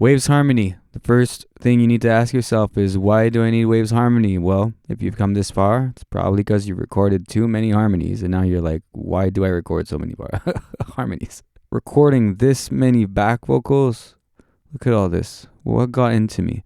Waves harmony. The first thing you need to ask yourself is, why do I need waves harmony? Well, if you've come this far, it's probably because you recorded too many harmonies, and now you're like, why do I record so many harmonies? Recording this many back vocals, look at all this. What got into me?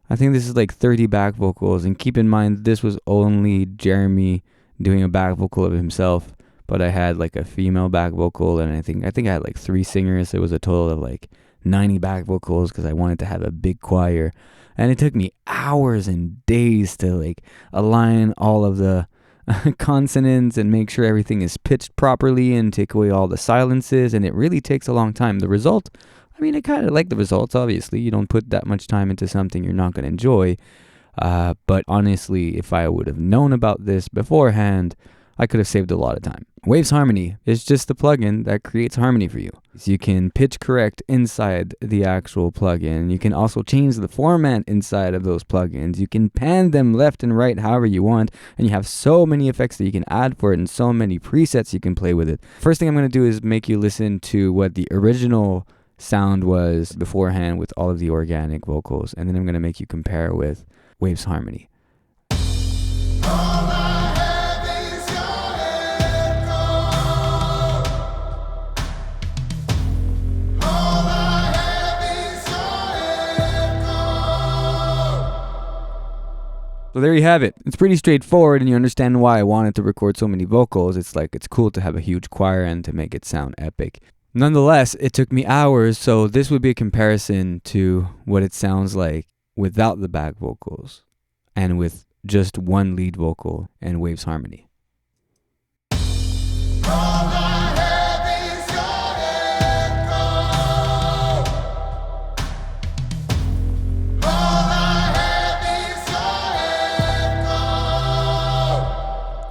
I think this is like 30 back vocals, and keep in mind, this was only Jeremy doing a back vocal of himself, but I had like a female back vocal, and I think I had like 3 singers. It was a total of like 90 back vocals because I wanted to have a big choir, and it took me hours and days to like align all of the consonants and make sure everything is pitched properly and take away all the silences, and it really takes a long time. The result, I mean, I kind of like the results. Obviously, you don't put that much time into something you're not going to enjoy, but honestly, if I would have known about this beforehand, I could have saved a lot of time. Waves Harmony is just the plugin that creates harmony for you. So you can pitch correct inside the actual plugin. You can also change the format inside of those plugins. You can pan them left and right however you want, and you have so many effects that you can add for it and so many presets you can play with it. First thing I'm going to do is make you listen to what the original sound was beforehand with all of the organic vocals, and then I'm going to make you compare with Waves Harmony. So there you have it. It's pretty straightforward, and you understand why I wanted to record so many vocals. It's like, it's cool to have a huge choir and to make it sound epic. Nonetheless, it took me hours, so this would be a comparison to what it sounds like without the back vocals and with just one lead vocal and Waves Harmony.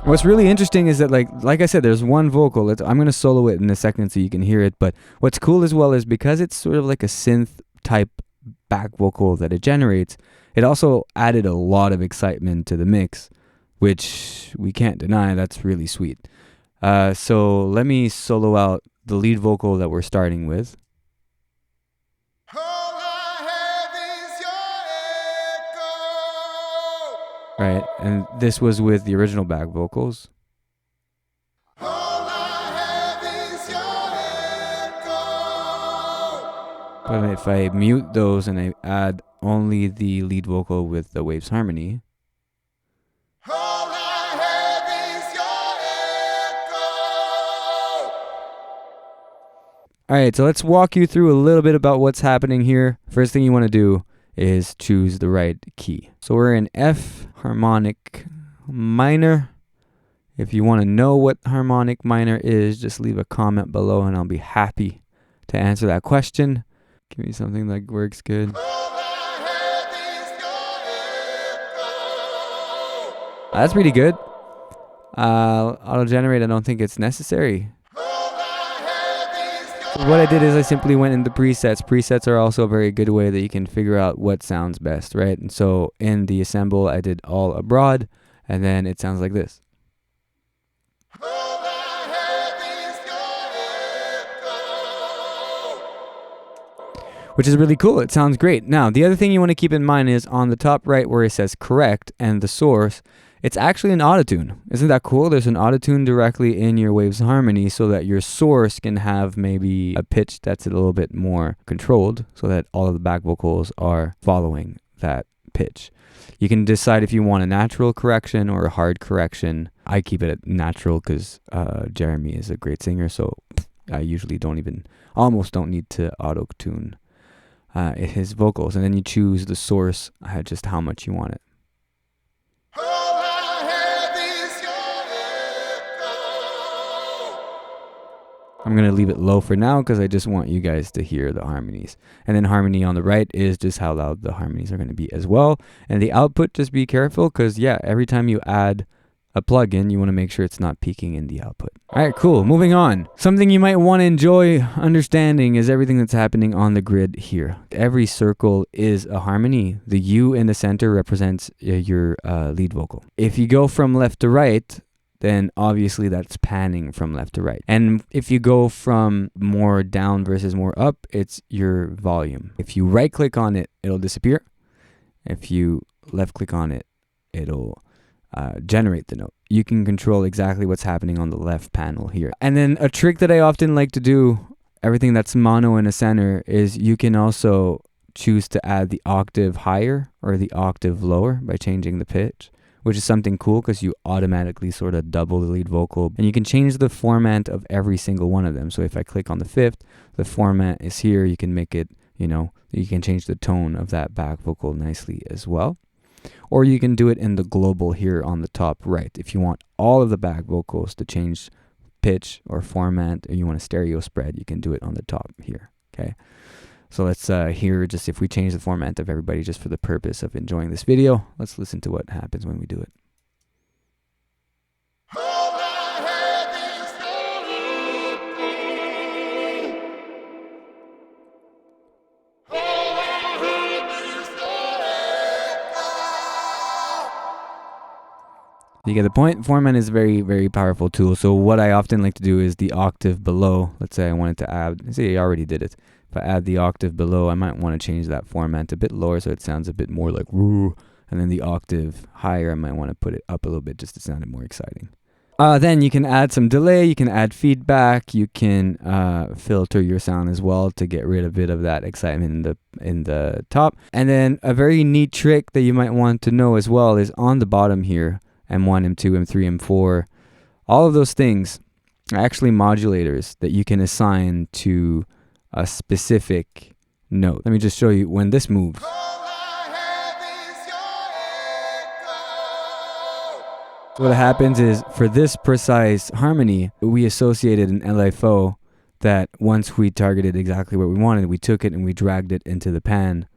What's really interesting is that, like I said, there's one vocal. I'm going to solo it in a second so you can hear it. But what's cool as well is because it's sort of like a synth type back vocal that it generates, it also added a lot of excitement to the mix, which we can't deny. That's really sweet. So let me solo out the lead vocal that we're starting with. Right, and this was with the original back vocals. But if I mute those and I add only the lead vocal with the Waves Harmony, alright, so let's walk you through a little bit about what's happening here. First thing you want to do is choose the right key. So we're in F harmonic minor. If you want to know what harmonic minor is, just leave a comment below and I'll be happy to answer that question. Give me something that works good. That's pretty good. Auto-generate, I don't think it's necessary. So what I did is I simply went into presets. Presets are also a very good way that you can figure out what sounds best, right? And so in the assemble, I did all abroad, and then it sounds like this. Which is really cool. It sounds great. Now, the other thing you want to keep in mind is on the top right where it says correct and the source, it's actually an autotune. Isn't that cool? There's an autotune directly in your Waves Harmony so that your source can have maybe a pitch that's a little bit more controlled so that all of the back vocals are following that pitch. You can decide if you want a natural correction or a hard correction. I keep it at natural because Jeremy is a great singer, so I usually almost don't need to auto-tune his vocals. And then you choose the source, just how much you want it. I'm going to leave it low for now because I just want you guys to hear the harmonies. And then harmony on the right is just how loud the harmonies are going to be as well. And the output, just be careful because, yeah, every time you add a plugin, you want to make sure it's not peaking in the output. All right, cool. Moving on. Something you might want to enjoy understanding is everything that's happening on the grid here. Every circle is a harmony. The U in the center represents your lead vocal. If you go from left to right, then obviously that's panning from left to right. And if you go from more down versus more up, it's your volume. If you right click on it, it'll disappear. If you left click on it, it'll generate the note. You can control exactly what's happening on the left panel here. And then a trick that I often like to do, everything that's mono in a center, is you can also choose to add the octave higher or the octave lower by changing the pitch, which is something cool because you automatically sort of double the lead vocal. And you can change the format of every single one of them. So if I click on the fifth, the format is here. You can make it, you can change the tone of that back vocal nicely as well. Or you can do it in the global here on the top right. If you want all of the back vocals to change pitch or format, or you want a stereo spread, you can do it on the top here, okay? So let's hear just if we change the format of everybody just for the purpose of enjoying this video. Let's listen to what happens when we do it. You get the point? Formant is a very, very powerful tool. So what I often like to do is the octave below. Let's say I wanted to add, say I already did it. If I add the octave below, I might want to change that format a bit lower so it sounds a bit more like woo. And then the octave higher, I might want to put it up a little bit just to sound more exciting. Then you can add some delay, you can add feedback, you can filter your sound as well to get rid of a bit of that excitement in the top. And then a very neat trick that you might want to know as well is on the bottom here, M1, M2, M3, M4, all of those things are actually modulators that you can assign to a specific note. Let me just show you when this moves. What happens is for this precise harmony, we associated an LFO that once we targeted exactly what we wanted, we took it and we dragged it into the pan.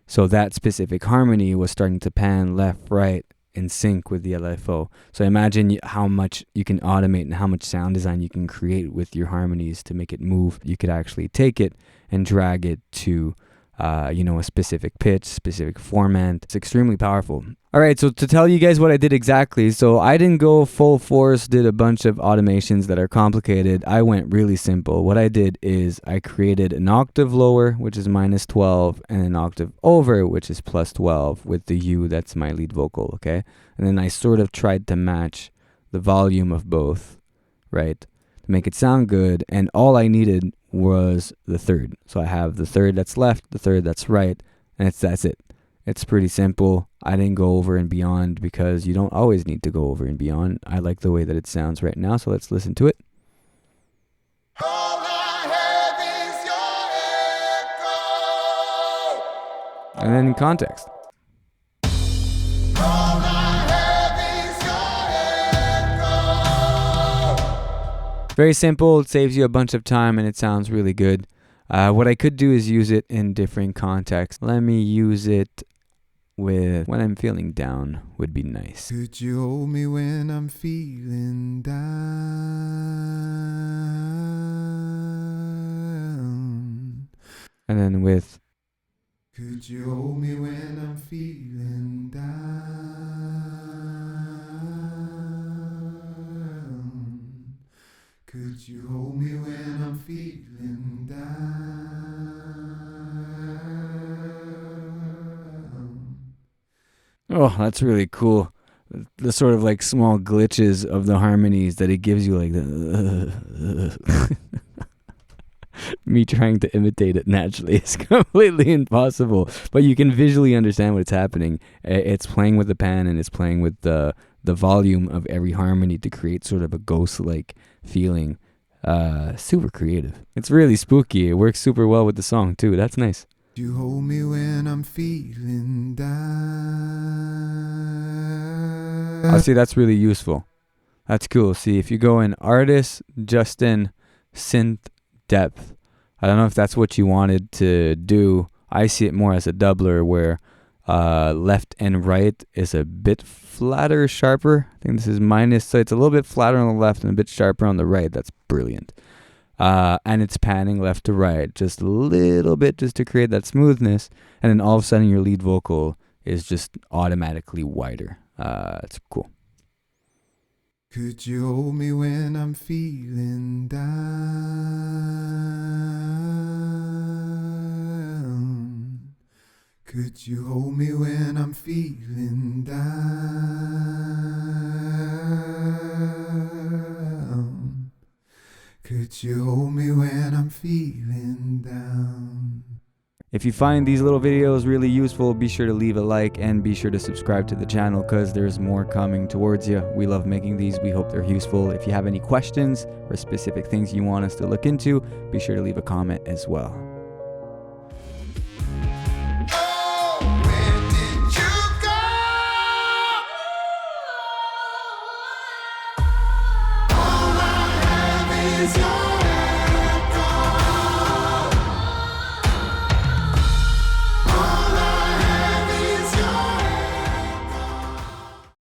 So that specific harmony was starting to pan left, right, in sync with the LFO. So imagine how much you can automate and how much sound design you can create with your harmonies to make it move. You could actually take it and drag it to a specific pitch, specific format. It's extremely powerful. All right, so to tell you guys what I did exactly, so I didn't go full force, did a bunch of automations that are complicated. I went really simple. What I did is I created an octave lower, which is -12, and an octave over, which is +12, with the U, that's my lead vocal, okay? And then I sort of tried to match the volume of both, right, to make it sound good, and all I needed was the third. So I have the third that's left, the third that's right, and that's it. It's pretty simple. I didn't go over and beyond because you don't always need to go over and beyond. I like the way that it sounds right now, so let's listen to it. And then in context. Very simple, it saves you a bunch of time and it sounds really good. What I could do is use it in different contexts. Let me use it with when I'm feeling down would be nice. Could you hold me when I'm feeling down? And then with could you hold me when I'm feeling down? Could you hold me when I'm feeling down? oh, that's really cool. The sort of like small glitches of the harmonies that it gives you, like the me trying to imitate it naturally is completely impossible, but you can visually understand what's happening. It's playing with the pan and it's playing with the volume of every harmony to create sort of a ghost-like feeling. Super creative. It's really spooky. It works super well with the song too. That's nice. You hold me when I'm feeling down. I see, that's really useful. That's cool. See, if you go in artist, Justin, synth, depth, I don't know if that's what you wanted to do. I see it more as a doubler where left and right is a bit flatter, sharper. I think this is minus, so it's a little bit flatter on the left and a bit sharper on the right. That's brilliant. And it's panning left to right just a little bit just to create that smoothness, and then all of a sudden your lead vocal is just automatically wider. It's cool. Could you hold me when I'm feeling down? Could you hold me when I'm feeling down? Could you hold me when I'm feeling down? If you find these little videos really useful, be sure to leave a like and be sure to subscribe to the channel because there's more coming towards you. We love making these. We hope they're useful. If you have any questions or specific things you want us to look into, be sure to leave a comment as well. Oh, where did you go? All I have is your